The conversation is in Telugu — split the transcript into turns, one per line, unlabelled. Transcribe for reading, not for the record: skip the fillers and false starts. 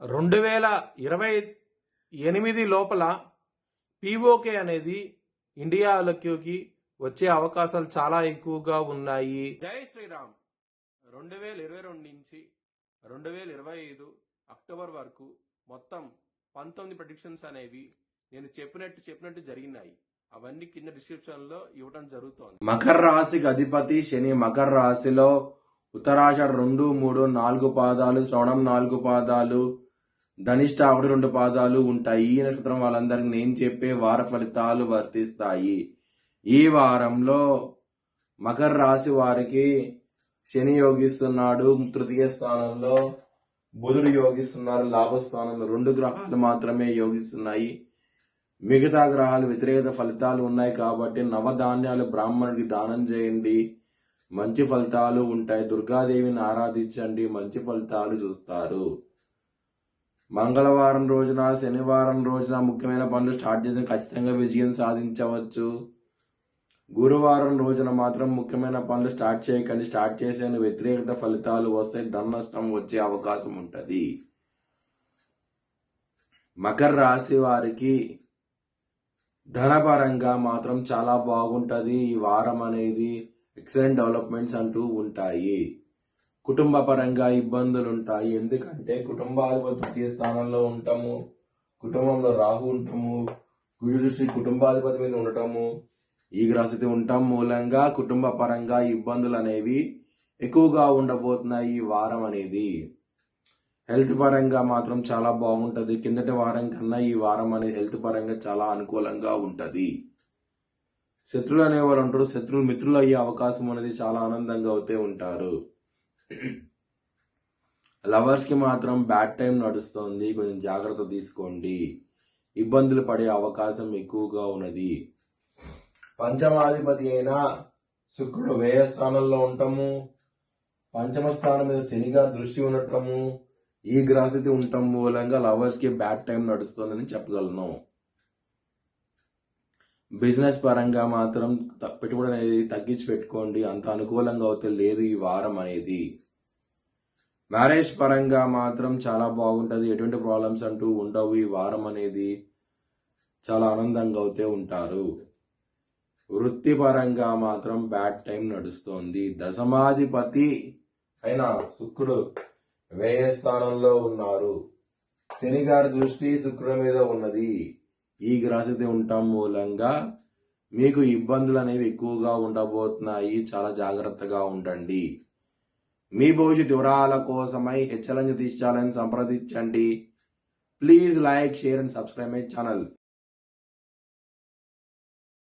2028 లోపల పీఓకే అనేది ఇండియాలోకి వచ్చే అవకాశాలు చాలా ఎక్కువగా ఉన్నాయి. జై శ్రీరామ్. 2022 నుంచి 2025 అక్టోబర్ వరకు మొత్తం 19 ప్రెడిక్షన్స్ అనేవి నేను చెప్పినట్టు జరిగినాయి. అవన్నీ కింద డిస్క్రిప్షన్ లో ఇవ్వడం జరుగుతోంది.
మకర రాశికి అధిపతి శని మకర రాశిలో ఉత్తరాషాఢ 2, 3, 4 పాదాలు, శ్రవణం 4 పాదాలు, ధనిష్ట 1, 2 పాదాలు ఉంటాయి. ఈ నక్షత్రం వాళ్ళందరికీ నేను చెప్పే వార ఫలితాలు వర్తిస్తాయి. ఈ వారంలో మకర రాశి వారికి శని యోగిస్తున్నాడు తృతీయ స్థానంలో, బుధుడు యోగిస్తున్నారు లాభస్థానంలో. 2 గ్రహాలు మాత్రమే యోగిస్తున్నాయి. మిగతా గ్రహాలు వ్యతిరేక ఫలితాలు ఉన్నాయి కాబట్టి నవధాన్యాలు బ్రాహ్మణుడికి దానం చేయండి, మంచి ఫలితాలు ఉంటాయి. దుర్గాదేవిని ఆరాధించండి, మంచి ఫలితాలు చూస్తారు. మంగళవారం రోజున, శనివారం రోజున ముఖ్యమైన పనులు స్టార్ట్ చేసిన ఖచ్చితంగా విజయం సాధించవచ్చు. గురువారం రోజున మాత్రం ముఖ్యమైన పనులు స్టార్ట్ చేయకండి. స్టార్ట్ చేసిన వ్యతిరేకత ఫలితాలు వస్తాయి, ధన నష్టం వచ్చే అవకాశం ఉంటుంది. మకర రాశి వారికి ధనపరంగా మాత్రం చాలా బాగుంటది. ఈ వారం అనేది ఎక్సలెంట్ డెవలప్మెంట్స్ అంటూ ఉంటాయి. కుటుంబ పరంగా ఇబ్బందులు ఉంటాయి. ఎందుకంటే కుటుంబాధిపతి తృతీయ స్థానంలో ఉంటాము, కుటుంబంలో రాహు ఉంటాము, గురు దృష్టి కుటుంబాధిపతి మీద ఉండటము, ఈ గ్రహస్థితి ఉండటం మూలంగా కుటుంబ పరంగా ఇబ్బందులు అనేవి ఎక్కువగా ఉండబోతున్నాయి ఈ వారం అనేది. హెల్త్ పరంగా మాత్రం చాలా బాగుంటది. కిందటి వారం కన్నా ఈ వారం అనేది హెల్త్ పరంగా చాలా అనుకూలంగా ఉంటది. శత్రువులు అనేవాళ్ళు ఉంటారు, శత్రువులు మిత్రులు అయ్యే అవకాశం అనేది చాలా ఆనందంగా అవుతూ ఉంటారు. లవర్స్ కి మాత్రం బ్యాడ్ టైం నడుస్తుంది, కొంచెం జాగ్రత్త తీసుకోండి. ఇబ్బందులు పడే అవకాశం ఎక్కువగా ఉన్నది. పంచమాధిపతి అయిన శుక్రుడు వ్యయ స్థానంలో ఉండటము, పంచమ స్థానం మీద శనిగా దృష్టి ఉండటము, ఈ గ్రహస్థితి ఉండటం మూలంగా లవర్స్ కి బ్యాడ్ టైం నడుస్తుందని చెప్పగలను. బిజినెస్ పరంగా మాత్రం పెట్టుబడి అనేది తగ్గించి పెట్టుకోండి, అంత అనుకూలంగా అవుతే లేదు ఈ వారం అనేది. మ్యారేజ్ పరంగా మాత్రం చాలా బాగుంటది, ఎటువంటి ప్రాబ్లమ్స్ అంటూ ఉండవు. ఈ వారం అనేది చాలా ఆనందంగా అవుతే ఉంటారు. వృత్తి పరంగా మాత్రం బ్యాడ్ టైం నడుస్తోంది. దశమాధిపతి అయిన శుక్రుడు వ్యయ స్థానంలో ఉన్నారు. శని గారి దృష్టి శుక్రుడి మీద ఉన్నది. ఈ గ్రహస్థితి ఉండటం మూలంగా మీకు ఇబ్బందులు అనేవి ఎక్కువగా ఉండబోతున్నాయి. చాలా జాగ్రత్తగా ఉండండి. మీ భవిష్యత్ వివరాల కోసమై హెచ్చలంజ తీర్చాలని సంప్రదించండి. Please like, share and subscribe my channel.